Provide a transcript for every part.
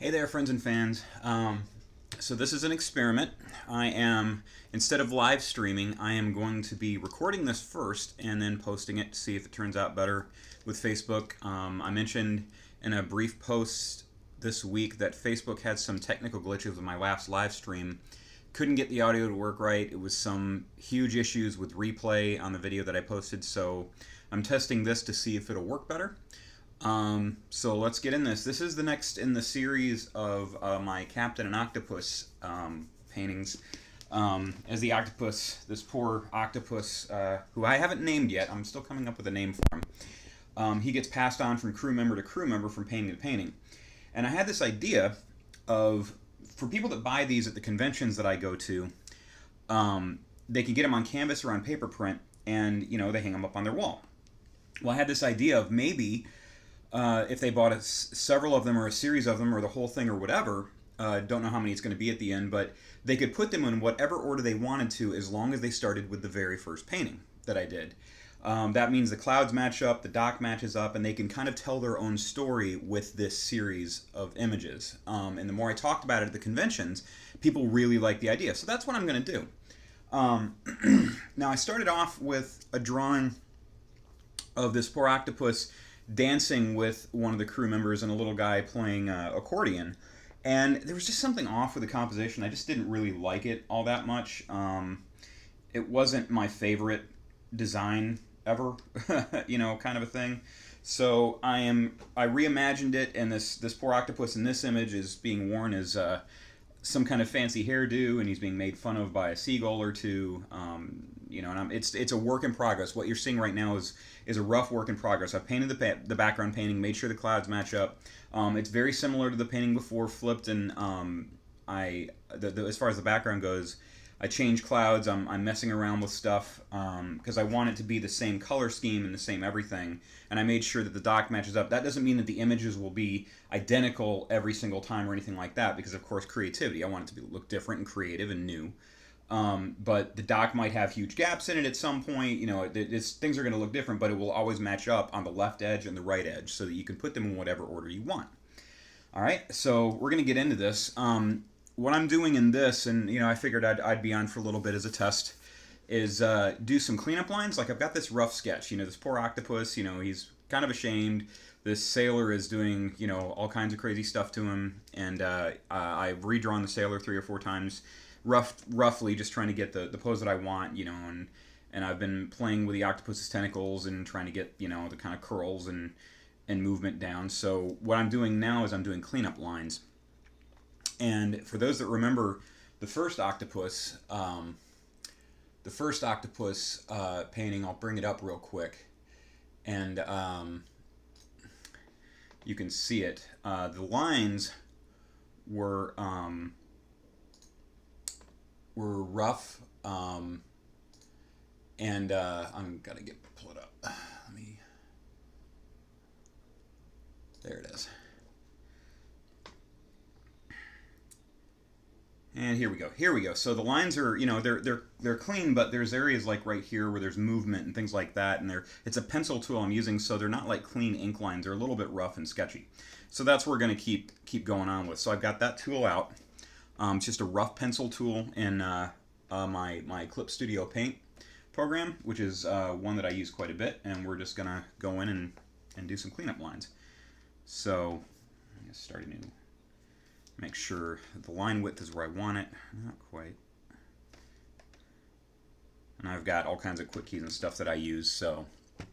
Hey there, friends and fans. So this is an experiment. Instead of live streaming, I am going to be recording this first and then posting it to see if it turns out better with Facebook. I mentioned in a brief post this week that Facebook had some technical glitches with my last live stream. Couldn't get the audio to work right. It was some huge issues with replay on the video that I posted, so I'm testing this to see if it'll work better. So let's get in this. This is the next in the series of my Captain and Octopus paintings. As the octopus, this poor octopus, who I haven't named yet, I'm still coming up with a name for him. He gets passed on from crew member to crew member, from painting to painting. And I had this idea of, for people that buy these at the conventions that I go to, they can get them on canvas or on paper print, and they hang them up on their wall. Well, I had this idea of maybe if they bought several of them or a series of them or the whole thing or whatever, don't know how many it's going to be at the end, but they could put them in whatever order they wanted to as long as they started with the very first painting that I did. That means the clouds match up, the dock matches up, and they can kind of tell their own story with this series of images. And the more I talked about it at the conventions, people really liked the idea. So that's what I'm going to do. Now, I started off with a drawing of this poor octopus dancing with one of the crew members and a little guy playing accordion. And there was just something off with the composition. I just didn't really like it all that much. It wasn't my favorite design ever, kind of a thing. So I reimagined it, and this poor octopus in this image is being worn as some kind of fancy hairdo, and he's being made fun of by a seagull or two. And it's a work in progress. What you're seeing right now is a rough work in progress. I've painted the background painting, made sure the clouds match up. It's very similar to the painting before, flipped, and as far as the background goes, I changed clouds. I'm messing around with stuff because I want it to be the same color scheme and the same everything. And I made sure that the dock matches up. That doesn't mean that the images will be identical every single time or anything like that, because of course creativity. I want it to look different and creative and new. But the dock might have huge gaps in it at some point. Things are going to look different, but it will always match up on the left edge and the right edge so that you can put them in whatever order you want. All right, so we're going to get into this. What I'm doing in this, and I figured I'd be on for a little bit as a test, is do some cleanup lines. Like, I've got this rough sketch. This poor octopus, he's kind of ashamed. This sailor is doing, all kinds of crazy stuff to him, and I've redrawn the sailor 3 or 4 times, roughly just trying to get the pose that I want, and I've been playing with the octopus's tentacles and trying to get, the kind of curls and movement down. So what I'm doing now is I'm doing cleanup lines. And for those that remember the first octopus painting, I'll bring it up real quick, and you can see it. The lines were rough, and I'm gonna pull it up. There it is. And here we go. So the lines are, they're clean, but there's areas like right here where there's movement and things like that, and it's a pencil tool I'm using, so they're not like clean ink lines. They're a little bit rough and sketchy. So that's what we're going to keep going on with. So I've got that tool out. It's just a rough pencil tool in my Clip Studio Paint program, which is one that I use quite a bit, and we're just going to go in and do some cleanup lines. So I'm going to start a new. Make sure the line width is where I want it. Not quite. And I've got all kinds of quick keys and stuff that I use, so I'm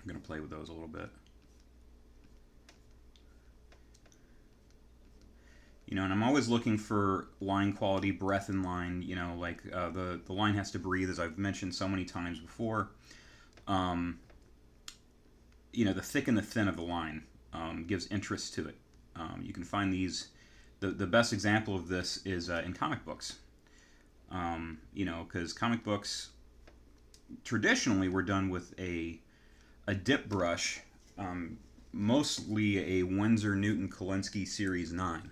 going to play with those a little bit. And I'm always looking for line quality, breath in line, like the line has to breathe, as I've mentioned so many times before. The thick and the thin of the line gives interest to it. You can find these. The best example of this is in comic books, because comic books traditionally were done with a dip brush, mostly a Winsor Newton Kolinsky Series 9.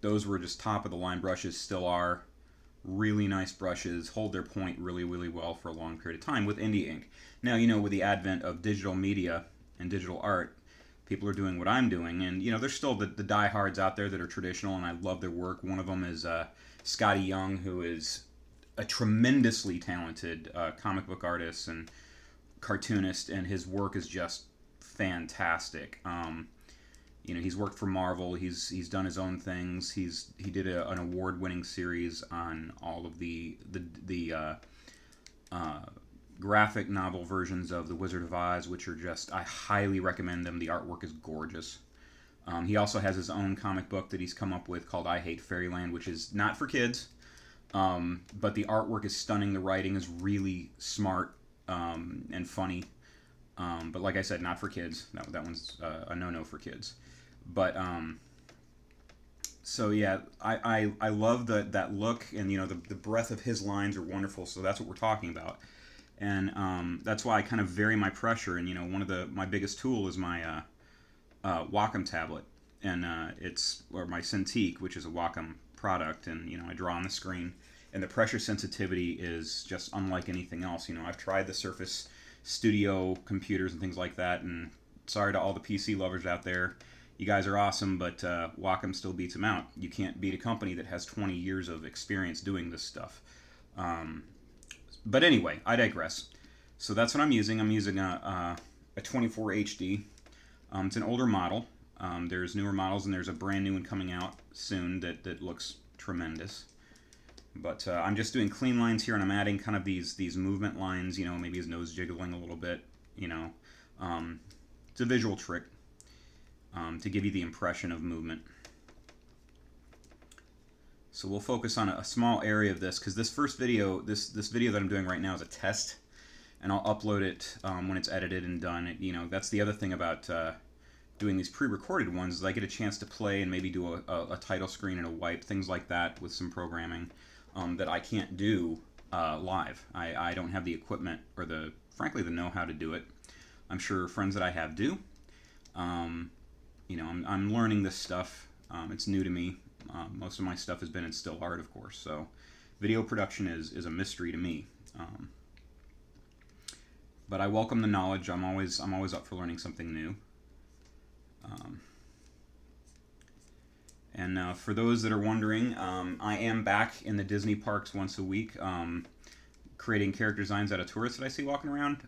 Those were just top of the line brushes, still are really nice brushes, hold their point really, really well for a long period of time with indie ink. Now, with the advent of digital media and digital art, people are doing what I'm doing. And, you know, there's still the diehards out there that are traditional, and I love their work. One of them is Scotty Young, who is a tremendously talented comic book artist and cartoonist, and his work is just fantastic. You know, he's worked for Marvel. He's done his own things. He did an award-winning series on all of the graphic novel versions of The Wizard of Oz, which are just, I highly recommend them. The artwork is gorgeous. He also has his own comic book that he's come up with called I Hate Fairyland, which is not for kids, but the artwork is stunning. The writing is really smart and funny. But like I said, not for kids. That one's a no-no for kids. But so yeah, I love that look, and you know the breadth of his lines are wonderful. So that's what we're talking about, and that's why I kind of vary my pressure. And you know, one of my biggest tool is my Wacom tablet, and or my Cintiq, which is a Wacom product, and you know I draw on the screen, and the pressure sensitivity is just unlike anything else. You know, I've tried the Surface Studio computers and things like that, and sorry to all the PC lovers out there. You guys are awesome, but Wacom still beats them out. You can't beat a company that has 20 years of experience doing this stuff. But anyway, I digress. So that's what I'm using. I'm using a 24 HD. It's an older model. There's newer models, and there's a brand new one coming out soon that looks tremendous. But I'm just doing clean lines here, and I'm adding kind of these movement lines, you know, maybe his nose jiggling a little bit, you know. It's a visual trick to give you the impression of movement. So we'll focus on a small area of this, because this first video, this video that I'm doing right now is a test, and I'll upload it when it's edited and done. You know, that's the other thing about doing these pre-recorded ones, is I get a chance to play and maybe do a title screen and a wipe, things like that with some programming that I can't do live. I don't have the equipment or frankly the know-how to do it. I'm sure friends that I have do. You know, I'm learning this stuff. It's new to me. Most of my stuff has been in still art, of course. So, video production is a mystery to me. But I welcome the knowledge. I'm always up for learning something new. And for those that are wondering, I am back in the Disney parks once a week, creating character designs out of tourists that I see walking around.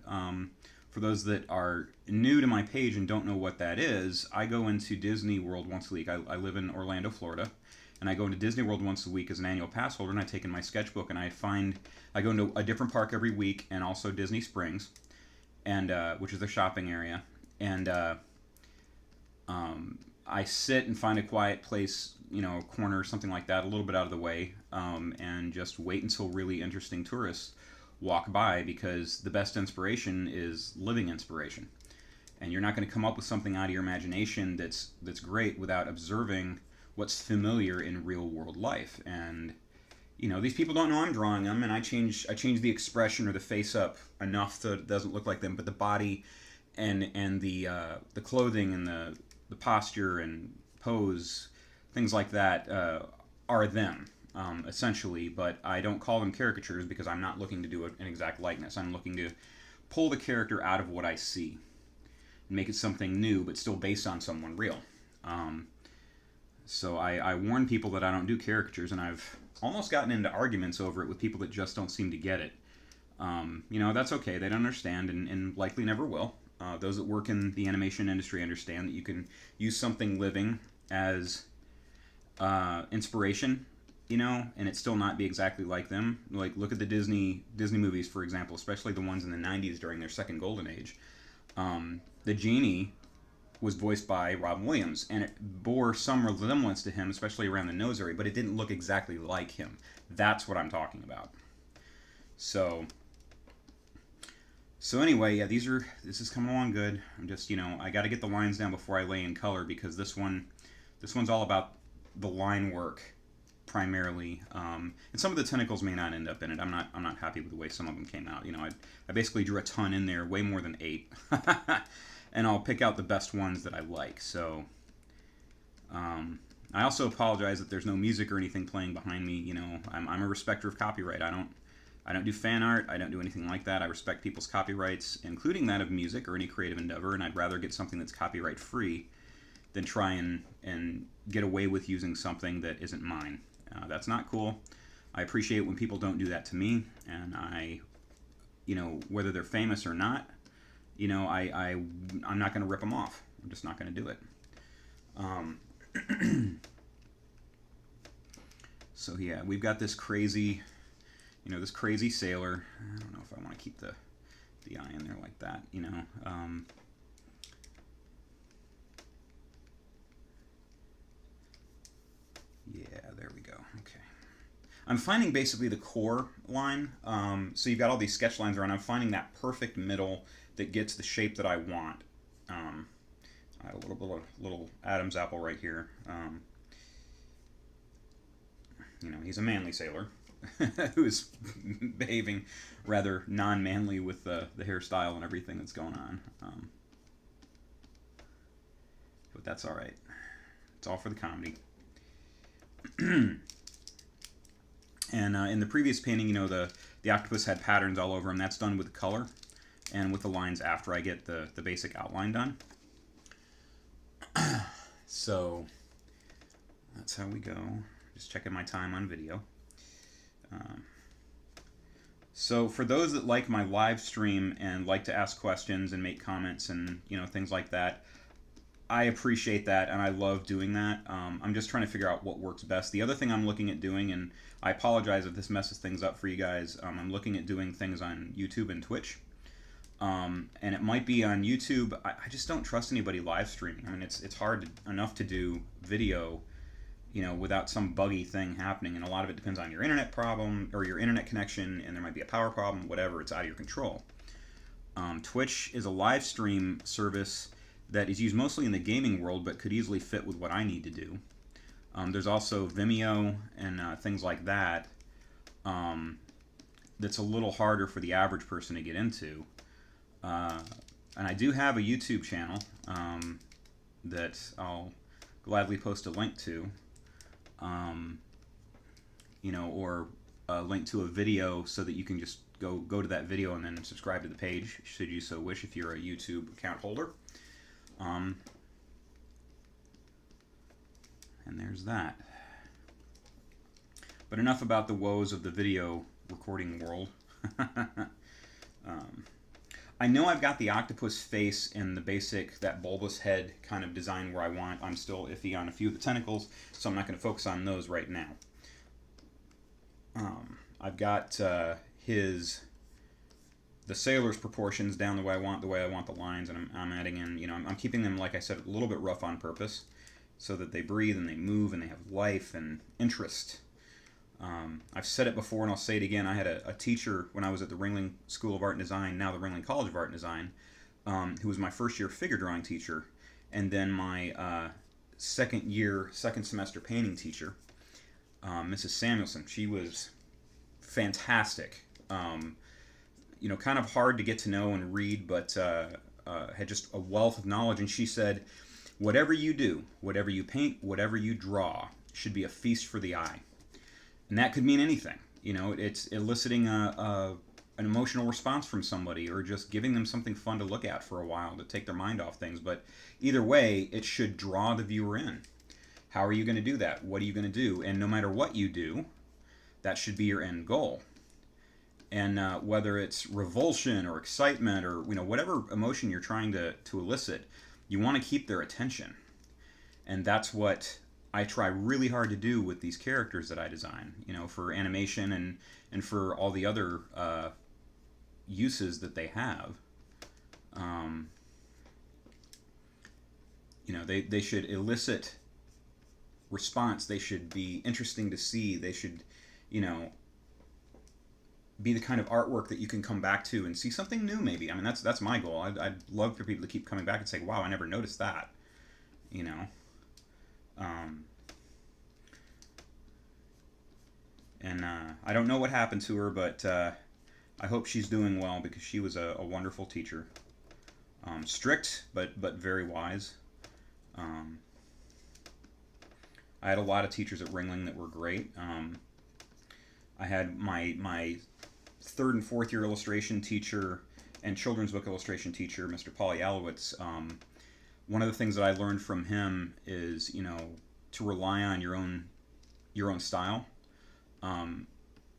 For those that are new to my page and don't know what that is, I go into Disney World once a week. I live in Orlando, Florida, and I go into Disney World once a week as an annual pass holder, and I take in my sketchbook, and I go into a different park every week, and also Disney Springs, and which is the shopping area, and I sit and find a quiet place, you know, a corner, something like that, a little bit out of the way, and just wait until really interesting tourists walk by, because the best inspiration is living inspiration. And you're not going to come up with something out of your imagination that's great without observing what's familiar in real world life. And you know, these people don't know I'm drawing them, and I change the expression or the face up enough that it doesn't look like them, but the body and the clothing and the posture and pose, things like that, are them. Essentially, but I don't call them caricatures because I'm not looking to do an exact likeness. I'm looking to pull the character out of what I see and make it something new, but still based on someone real. So I warn people that I don't do caricatures, and I've almost gotten into arguments over it with people that just don't seem to get it. You know, that's okay. They don't understand, and likely never will. Those that work in the animation industry understand that you can use something living as inspiration, you know, and it still not be exactly like them. Like, look at the Disney movies, for example, especially the ones in the 90s during their second golden age. The genie was voiced by Robin Williams, and it bore some resemblance to him, especially around the nose area, but it didn't look exactly like him. That's what I'm talking about. So anyway, yeah, this is coming along good. I'm just, you know, I got to get the lines down before I lay in color, because this one's all about the line work primarily, and some of the tentacles may not end up in it. I'm not happy with the way some of them came out. You know, I basically drew a ton in there, way more than 8, and I'll pick out the best ones that I like. So I also apologize that there's no music or anything playing behind me. You know, I'm a respecter of copyright. I I don't do fan art. I don't do anything like that. I respect people's copyrights, including that of music or any creative endeavor, and I'd rather get something that's copyright free than try and get away with using something that isn't mine. That's not cool. I appreciate when people don't do that to me, and whether they're famous or not, I'm not going to rip them off. I'm just not going to do it. So yeah, we've got this crazy, this crazy sailor. I don't know if I want to keep the eye in there like that, Yeah, there we go. Okay. I'm finding basically the core line. So you've got all these sketch lines around. I'm finding that perfect middle that gets the shape that I want. I have a little Adam's apple right here. He's a manly sailor who is behaving rather non-manly with the hairstyle and everything that's going on. But that's all right. It's all for the comedy. And in the previous painting, the octopus had patterns all over him. That's done with color and with the lines after I get the basic outline done. So that's how we go. Just checking my time on video. So for those that like my live stream and like to ask questions and make comments and things like that, I appreciate that and I love doing that. I'm just trying to figure out what works best. The other thing I'm looking at doing, and I apologize if this messes things up for you guys, I'm looking at doing things on YouTube and Twitch. And it might be on YouTube. I just don't trust anybody live streaming. I mean, it's hard enough to do video, without some buggy thing happening. And a lot of it depends on your internet problem or your internet connection, and there might be a power problem, whatever. It's out of your control. Twitch is a live stream service that is used mostly in the gaming world, but could easily fit with what I need to do. There's also Vimeo and things like that. That's a little harder for the average person to get into. And I do have a YouTube channel that I'll gladly post a link to, or a link to a video so that you can just go to that video and then subscribe to the page, should you so wish, if you're a YouTube account holder. And there's that. But enough about the woes of the video recording world. I know I've got the octopus face and the basic, that bulbous head kind of design where I want. I'm still iffy on a few of the tentacles, so I'm not going to focus on those right now. I've got the sailor's proportions down the way I want the lines, and I'm adding in, I'm keeping them, like I said, a little bit rough on purpose, so that they breathe and they move and they have life and interest. I've said it before and I'll say it again. I had a teacher when I was at the Ringling School of Art and Design, now the Ringling College of Art and Design, who was my first year figure drawing teacher, and then my second semester painting teacher, Mrs. Samuelson. She was fantastic. Kind of hard to get to know and read, but had just a wealth of knowledge. And she said, whatever you do, whatever you paint, whatever you draw, should be a feast for the eye. And that could mean anything. It's eliciting an emotional response from somebody, or just giving them something fun to look at for a while to take their mind off things. But either way, it should draw the viewer in. How are you going to do that? What are you going to do? And no matter what you do, that should be your end goal. And whether it's revulsion or excitement or whatever emotion you're trying to elicit, you want to keep their attention. And that's what I try really hard to do with these characters that I design, for animation and for all the other uses that they have. They should elicit response. They should be interesting to see. They should, be the kind of artwork that you can come back to and see something new, maybe. I mean, that's my goal. I'd love for people to keep coming back and say, wow, I never noticed that, And I don't know what happened to her, but I hope she's doing well, because she was a wonderful teacher. Strict, but very wise. I had a lot of teachers at Ringling that were great. I had my third and fourth year illustration teacher and children's book illustration teacher, Mr. Pauly Alowitz, one of the things that I learned from him is, to rely on your own style.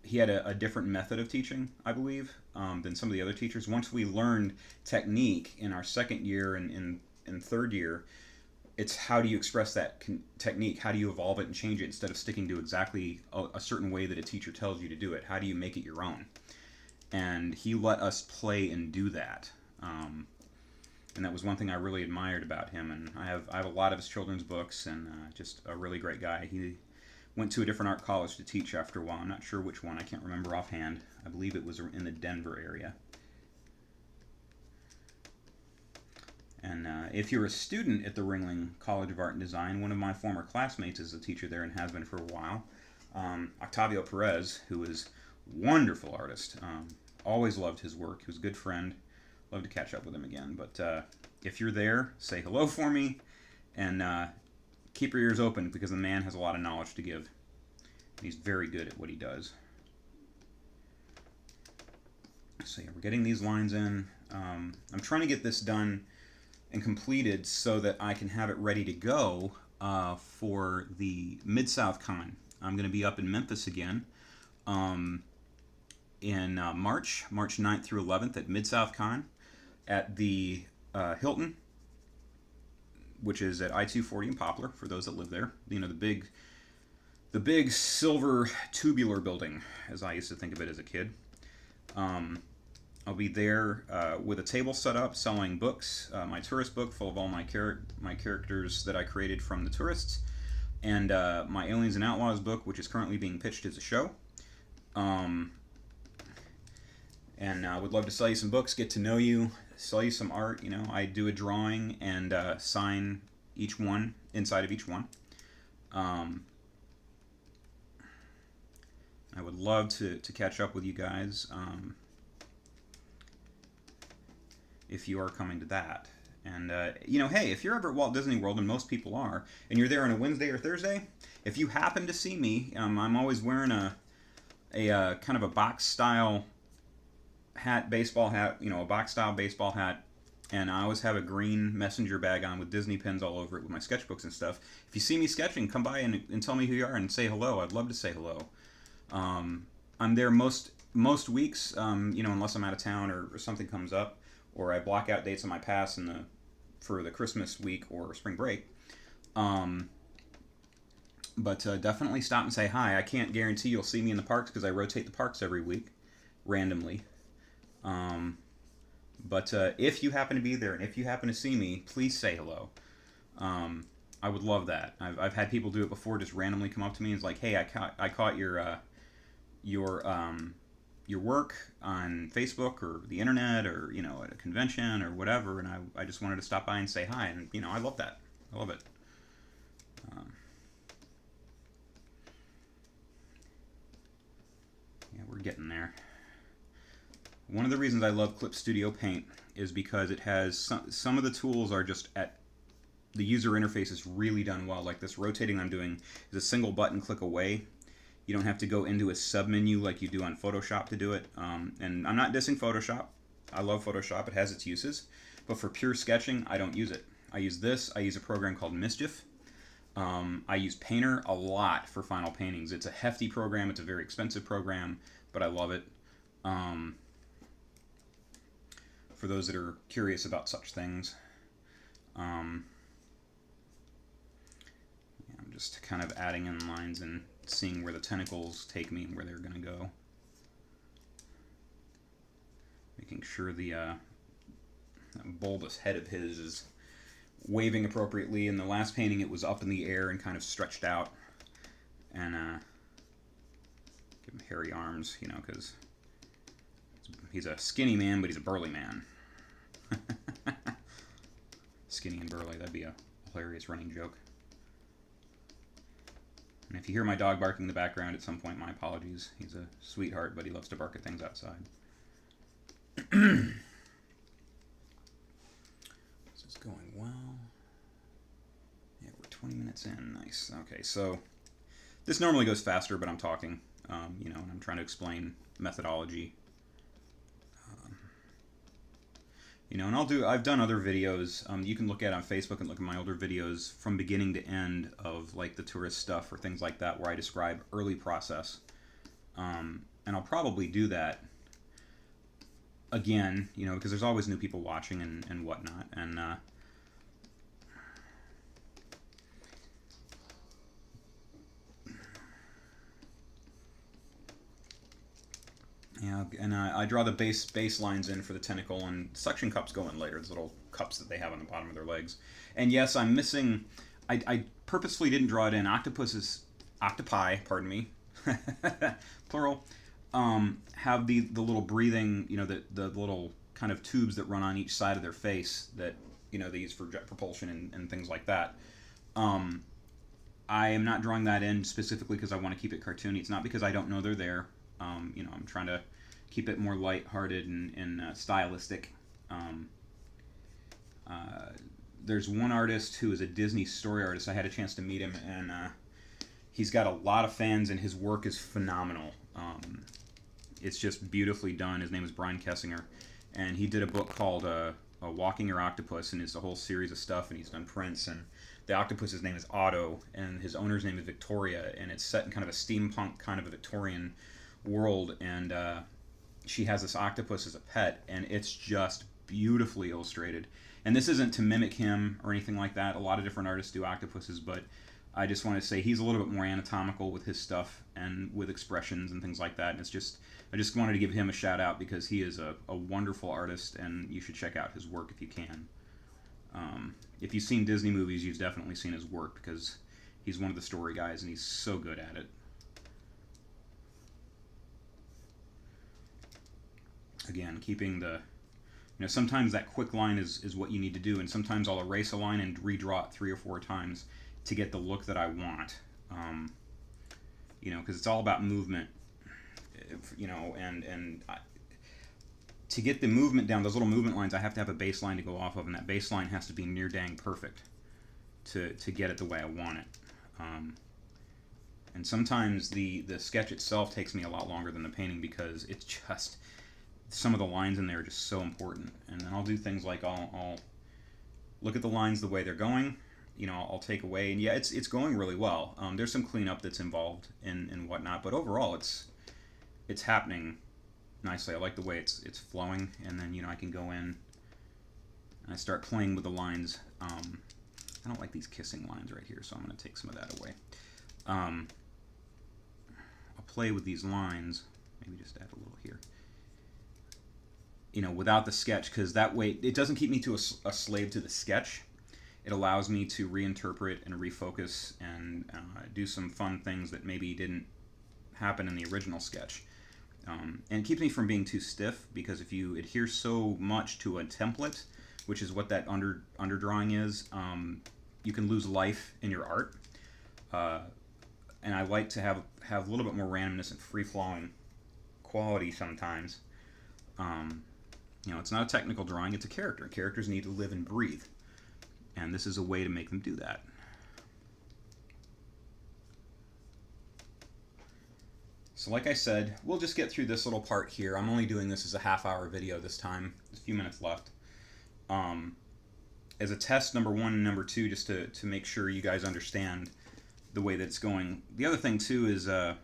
He had a different method of teaching, I believe, than some of the other teachers. Once we learned technique in our second year and third year, it's how do you express that technique? How do you evolve it and change it instead of sticking to exactly a certain way that a teacher tells you to do it? How do you make it your own? And he let us play and do that. And that was one thing I really admired about him. And I have a lot of his children's books, and just a really great guy. He went to a different art college to teach after a while. I'm not sure which one. I can't remember offhand. I believe it was in the Denver area. And if you're a student at the Ringling College of Art and Design, one of my former classmates is a teacher there and has been for a while. Octavio Perez, who is a wonderful artist. Always loved his work. He was a good friend. Love to catch up with him again. But if you're there, say hello for me, and keep your ears open, because the man has a lot of knowledge to give. And he's very good at what he does. So yeah, we're getting these lines in. I'm trying to get this done and completed so that I can have it ready to go for the Mid-South Con. I'm going to be up in Memphis again in March 9th through 11th at Mid-South Con at the Hilton, which is at I-240 in Poplar, for those that live there. The big silver tubular building, as I used to think of it as a kid. I'll be there with a table set up, selling books, my tourist book full of all my characters that I created from the tourists, and my Aliens and Outlaws book, which is currently being pitched as a show. And I would love to sell you some books, get to know you, sell you some art. I do a drawing and sign each one, inside of each one. I would love to catch up with you guys. If you are coming to that. And, hey, if you're ever at Walt Disney World, and most people are, and you're there on a Wednesday or Thursday, if you happen to see me, I'm always wearing a kind of a box-style hat, baseball hat, a box-style baseball hat, and I always have a green messenger bag on with Disney pins all over it with my sketchbooks and stuff. If you see me sketching, come by and tell me who you are and say hello. I'd love to say hello. I'm there most weeks, unless I'm out of town or something comes up, or I block out dates on my pass for the Christmas week or spring break. But definitely stop and say hi. I can't guarantee you'll see me in the parks because I rotate the parks every week, randomly. But if you happen to be there and if you happen to see me, please say hello. I would love that. I've had people do it before, just randomly come up to me and it's like, hey, I caught your work on Facebook or the internet or at a convention or whatever, and I just wanted to stop by and say hi, and I love that. I love it. Yeah, we're getting there. One of the reasons I love Clip Studio Paint is because it has some of the tools are just the user interface is really done well. Like this rotating I'm doing is a single button click away. You don't have to go into a submenu like you do on Photoshop to do it. And I'm not dissing Photoshop. I love Photoshop. It has its uses. But for pure sketching, I don't use it. I use this. I use a program called Mischief. I use Painter a lot for final paintings. It's a hefty program. It's a very expensive program, but I love it. For those that are curious about such things. I'm just kind of adding in lines and seeing where the tentacles take me and where they're going to go. Making sure that bulbous head of his is waving appropriately. In the last painting it was up in the air and kind of stretched out. And give him hairy arms, because he's a skinny man, but he's a burly man. Skinny and burly, that'd be a hilarious running joke. And if you hear my dog barking in the background at some point, my apologies. He's a sweetheart, but he loves to bark at things outside. This is going well. Yeah, we're 20 minutes in. Nice. Okay, so this normally goes faster, but I'm talking, and I'm trying to explain methodology You know, and I've done other videos. You can look at on Facebook and look at my older videos from beginning to end of like the tourist stuff or things like that, where I describe early process. And I'll probably do that again, you know, because there's always new people watching and whatnot. And yeah, and I draw the base lines in for the tentacle, and suction cups go in later. Those little cups that they have on the bottom of their legs. And yes, I'm missing. I purposefully didn't draw it in. Octopi, pardon me, plural, have the little breathing, you know, the little kind of tubes that run on each side of their face that, you know, they use for jet propulsion and things like that. I am not drawing that in specifically because I want to keep it cartoony. It's not because I don't know they're there. You know, I'm trying to keep it more light-hearted and stylistic. There's one artist who is a Disney story artist. I had a chance to meet him, and he's got a lot of fans, and his work is phenomenal. It's just beautifully done. His name is Brian Kessinger, and he did a book called Walking Your Octopus, and it's a whole series of stuff, and he's done prints, and the octopus's name is Otto, and his owner's name is Victoria, and it's set in kind of a steampunk, kind of a Victorian world, and she has this octopus as a pet, and it's just beautifully illustrated. And this isn't to mimic him or anything like that. A lot of different artists do octopuses, but I just want to say he's a little bit more anatomical with his stuff and with expressions and things like that. And it's just, I just wanted to give him a shout out because he is a wonderful artist, and you should check out his work if you can. If you've seen Disney movies, you've definitely seen his work because he's one of the story guys, and he's so good at it. Again, keeping the, you know, sometimes that quick line is what you need to do, and sometimes I'll erase a line and redraw it 3 or 4 times to get the look that I want. You know, because it's all about movement, you know, and to get the movement down, those little movement lines, I have to have a baseline to go off of, and that baseline has to be near dang perfect to get it the way I want it. And sometimes the sketch itself takes me a lot longer than the painting because it's just, some of the lines in there are just so important. And then I'll do things like I'll look at the lines the way they're going, you know, I'll take away, and yeah, it's going really well. There's some cleanup that's involved and whatnot, but overall it's happening nicely. I like the way it's flowing, and then, you know, I can go in and I start playing with the lines. I don't like these kissing lines right here, so I'm going to take some of that away. I'll play with these lines, maybe just add a little here, you know, without the sketch, because that way it doesn't keep me to a slave to the sketch. It allows me to reinterpret and refocus and do some fun things that maybe didn't happen in the original sketch. And it keeps me from being too stiff, because if you adhere so much to a template, which is what that underdrawing is, you can lose life in your art. And I like to have a little bit more randomness and free-flowing quality sometimes. You know, it's not a technical drawing, it's a character. Characters need to live and breathe. And this is a way to make them do that. So like I said, we'll just get through this little part here. I'm only doing this as a half-hour video this time. There's a few minutes left. As a test, number 1 and number 2, just to make sure you guys understand the way that it's going. The other thing, too, is it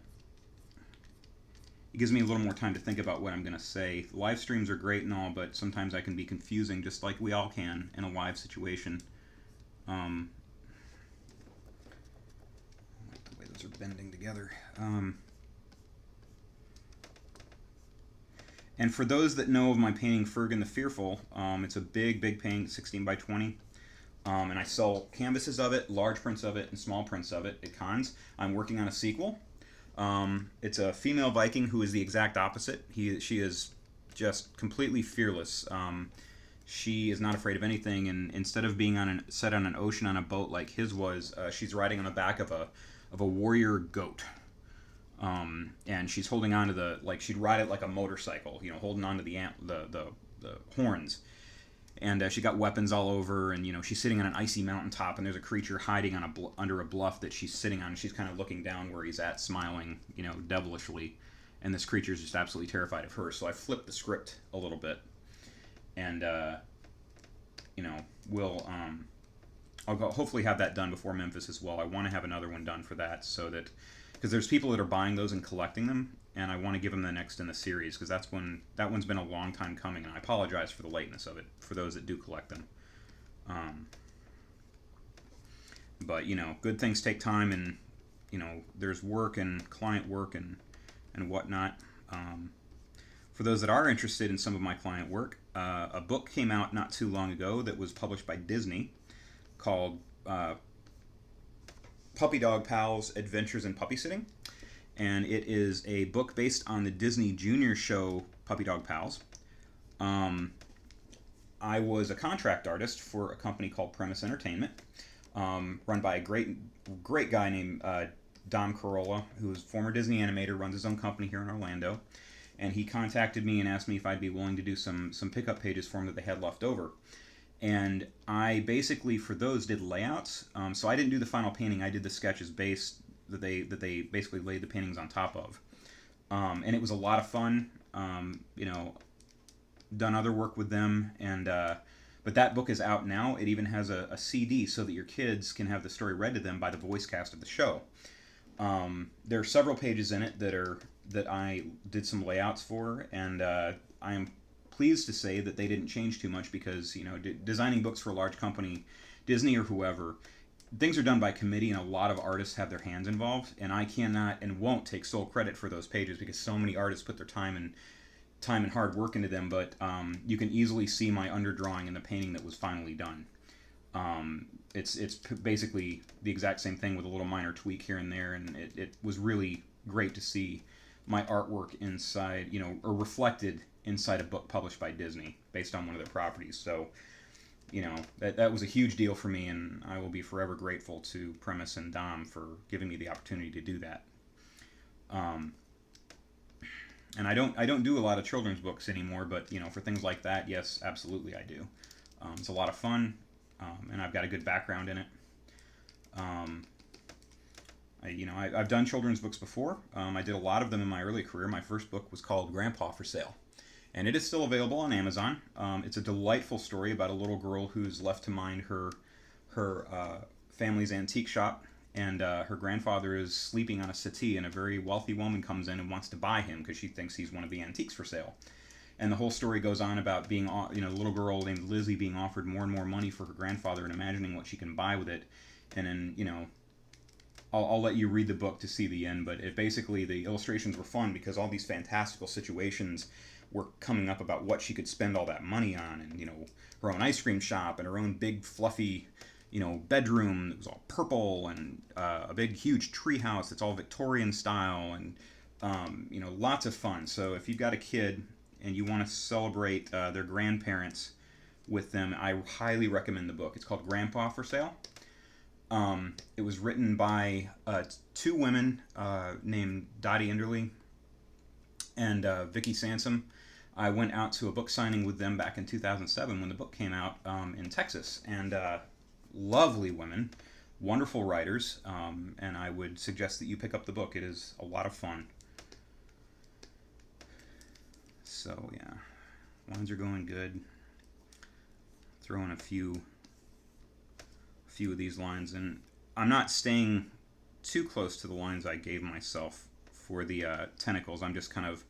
gives me a little more time to think about what I'm going to say. Live streams are great and all, but sometimes I can be confusing, just like we all can in a live situation. I like the way those are bending together. And for those that know of my painting Fergan the Fearful, it's a big painting, 16 by 20. And I sell canvases of it, large prints of it, and small prints of it at cons. I'm working on a sequel. It's a female Viking who is the exact opposite. She is just completely fearless. She is not afraid of anything, and instead of being set on an ocean on a boat like his was, she's riding on the back of a warrior goat. And she's holding on to like she'd ride it like a motorcycle, you know, holding on to the horns. And she got weapons all over, and, you know, she's sitting on an icy mountaintop, and there's a creature hiding on under a bluff that she's sitting on, and she's kind of looking down where he's at, smiling, you know, devilishly. And this creature's just absolutely terrified of her. So I flipped the script a little bit, and you know, will I'll hopefully have that done before Memphis as well. I want to have another one done for that, so that because there's people that are buying those and collecting them, and I want to give them the next in the series because that one's been a long time coming, and I apologize for the lateness of it for those that do collect them. But you know, good things take time, and you know, there's work and client work and whatnot. For those that are interested in some of my client work, a book came out not too long ago that was published by Disney called Puppy Dog Pals Adventures in Puppy Sitting. And it is a book based on the Disney Junior show Puppy Dog Pals. I was a contract artist for a company called Premise Entertainment, run by a great guy named Dom Carolla, who is a former Disney animator, runs his own company here in Orlando. And he contacted me and asked me if I'd be willing to do some pickup pages for him that they had left over. And I basically, for those, did layouts. So I didn't do the final painting. I did the sketches based that they basically laid the paintings on top of. And it was a lot of fun. You know, done other work with them, and but that book is out now. It even has a CD so that your kids can have the story read to them by the voice cast of the show. There are several pages in it that I did some layouts for, and I am pleased to say that they didn't change too much because, you know, designing books for a large company, Disney or whoever, things are done by committee, and a lot of artists have their hands involved, and I cannot and won't take sole credit for those pages because so many artists put their time and hard work into them. But you can easily see my underdrawing in the painting that was finally done. It's basically the exact same thing with a little minor tweak here and there, and it was really great to see my artwork inside, you know, or reflected inside a book published by Disney based on one of their properties. So, you know, that was a huge deal for me, and I will be forever grateful to Premise and Dom for giving me the opportunity to do that. And I don't do a lot of children's books anymore, but you know, for things like that, yes, absolutely I do. It's a lot of fun, and I've got a good background in it. I've done children's books before. I did a lot of them in my early career. My first book was called Grandpa for Sale, and it is still available on Amazon. It's a delightful story about a little girl who's left to mind her family's antique shop, and her grandfather is sleeping on a settee, and a very wealthy woman comes in and wants to buy him because she thinks he's one of the antiques for sale. And the whole story goes on about being, you know, a little girl named Lizzie being offered more and more money for her grandfather and imagining what she can buy with it. And then, you know, I'll let you read the book to see the end, but it basically, the illustrations were fun because all these fantastical situations were coming up about what she could spend all that money on, and, you know, her own ice cream shop and her own big fluffy, you know, bedroom that was all purple, and a big huge tree house that's all Victorian style, and you know, lots of fun. So if you've got a kid and you want to celebrate their grandparents with them, I highly recommend the book. It's called Grandpa for Sale. It was written by two women named Dottie Enderly and Vicky Sansom. I went out to a book signing with them back in 2007 when the book came out in Texas, and lovely women, wonderful writers, and I would suggest that you pick up the book. It is a lot of fun. So yeah, lines are going good. Throw in a few of these lines, and I'm not staying too close to the lines I gave myself for the tentacles. I'm just kind of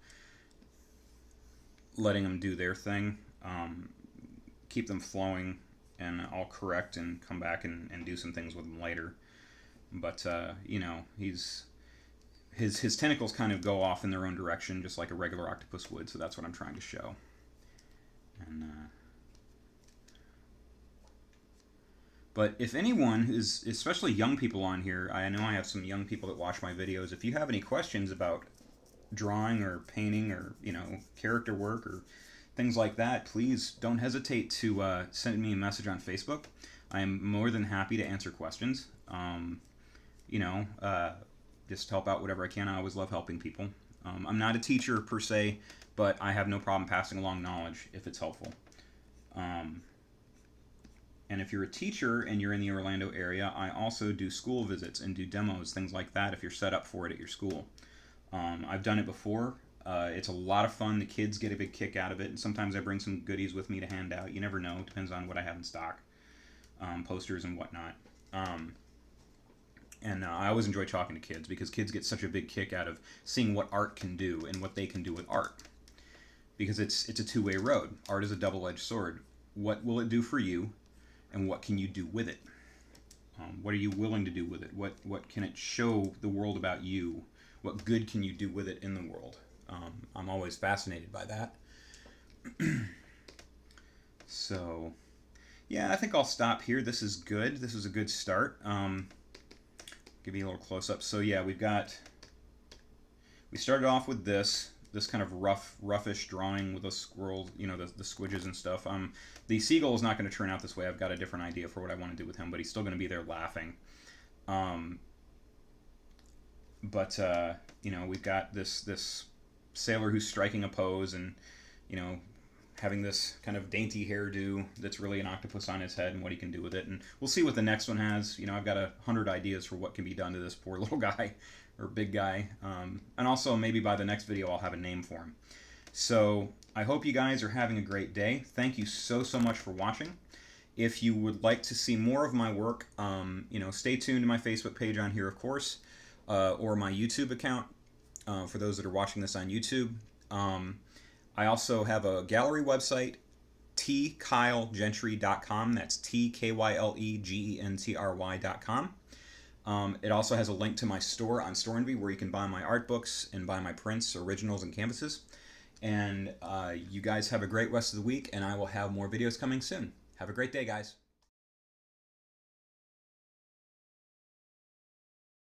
letting them do their thing, keep them flowing, and I'll correct and come back and do some things with him later. But you know, his tentacles kind of go off in their own direction, just like a regular octopus would. So that's what I'm trying to show. And but if anyone is, especially young people on here, I know I have some young people that watch my videos. If you have any questions about drawing or painting or, you know, character work or things like that, please don't hesitate to send me a message on Facebook. I am more than happy to answer questions. You know, just help out whatever I can. I always love helping people. I'm not a teacher per se, but I have no problem passing along knowledge if it's helpful. And if you're a teacher and you're in the Orlando area, I also do school visits and do demos, things like that, if you're set up for it at your school. I've done it before. It's a lot of fun. The kids get a big kick out of it, and sometimes I bring some goodies with me to hand out. You never know. Depends on what I have in stock, posters and whatnot. And I always enjoy talking to kids because kids get such a big kick out of seeing what art can do and what they can do with art. Because it's a two-way road. Art is a double-edged sword. What will it do for you, and what can you do with it? What are you willing to do with it? What can it show the world about you? What good can you do with it in the world? I'm always fascinated by that. So, yeah, I think I'll stop here. This is good. This is a good start. Give you a little close-up. So, yeah, we started off with this kind of roughish drawing with the squirrels, you know, the squidges and stuff. The seagull is not going to turn out this way. I've got a different idea for what I want to do with him, but he's still going to be there laughing. You know, we've got this sailor who's striking a pose and, you know, having this kind of dainty hairdo that's really an octopus on his head and what he can do with it. And we'll see what the next one has. You know, I've got 100 ideas for what can be done to this poor little guy or big guy. And also maybe by the next video I'll have a name for him. So I hope you guys are having a great day. Thank you so much for watching. If you would like to see more of my work, you know, stay tuned to my Facebook page on here, of course, or my YouTube account for those that are watching this on YouTube. I also have a gallery website, tkyle.gentry.com. That's TKYLEGENTRY.com. It also has a link to my store on Storenvy where you can buy my art books and buy my prints, originals, and canvases. And you guys have a great rest of the week, and I will have more videos coming soon. Have a great day, guys.